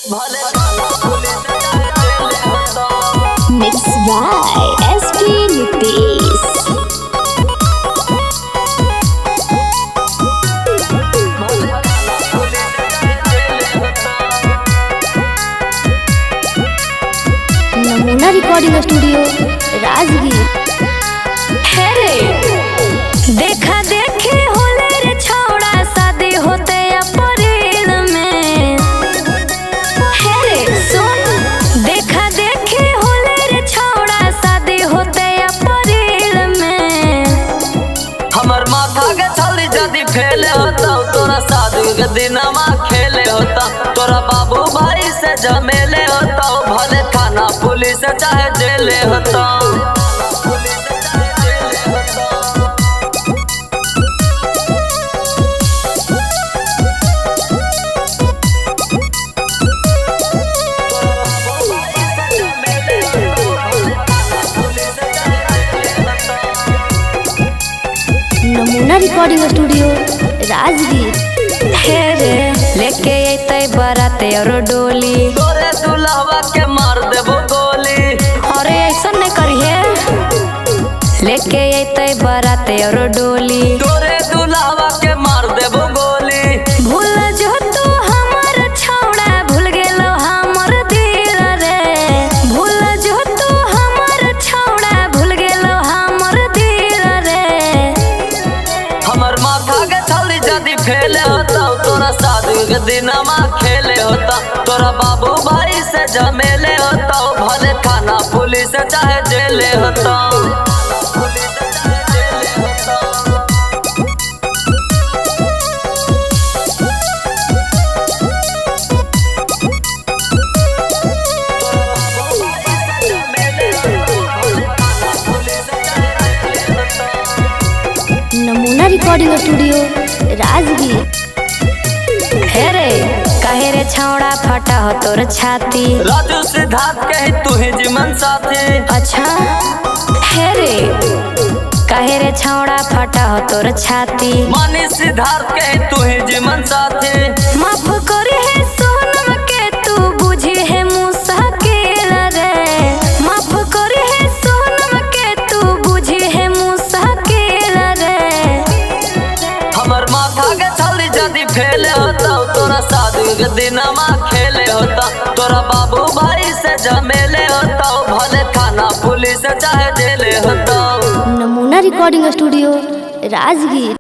Mixed by SP Nitish. नमूना recording studio Rajgir. देखा देखे होले रे छौड़ा शादी होते अप्रैल में। सुन देखा देखे होले रे छौड़ा शादी होते अप्रैल में। हमर माथा के छौरी जदी फेले होता तोरा शादी के दिनमा खेले होता तोरा बाबू भाई से जमेले होता भले थाना पुलिस चाहे जेले होता। नमूना रिकॉर्डिंग स्टूडियो राजगीर। लेके अइते बराते और डोली तोरे दुल्हवा के मार देबो गोली। अरे ऐसा नहीं करिए। लेके अइते बराते और डोली तोरे दुल्हवा के मार देबो गोली। भूल जो तू हमर छौड़ा भूल गेलो हमर दिल रे। भूल जो तू हमर छौड़ा भूल गेलो हमर दिल रे। हमर माथा के छौरी जदी फेले होता तोरा शादी के दिनमा खेले होता तोरा बाबू भाई से जमेले होता भले थाना पुलिस चाहे जेले होता। नमूना रिकॉर्डिंग स्टूडियो राजगीर। कहे रे छौड़ा फटा हो तोर छाती। राजू सिद्धार्थ कही तू ही जीवन साथी। अच्छा कहे रे छौड़ा फटा हो तोर छाती। मानी सिद्धार्थ कही तू ही जीवन साथी। माफ करे है सोनम के तू बुझी है मुसाकिल रे। माफ करे है सोनम के तू बुझी है मुसाकिल रे। हमर माथा के छौरी जदी फेले होता तोरा शादी के दिनमा खेले होता तोरा बाबू भाई से जमेले होता भले थाना पुलिस चाहे जेले होता। नमूना रिकॉर्डिंग स्टूडियो राजगीर।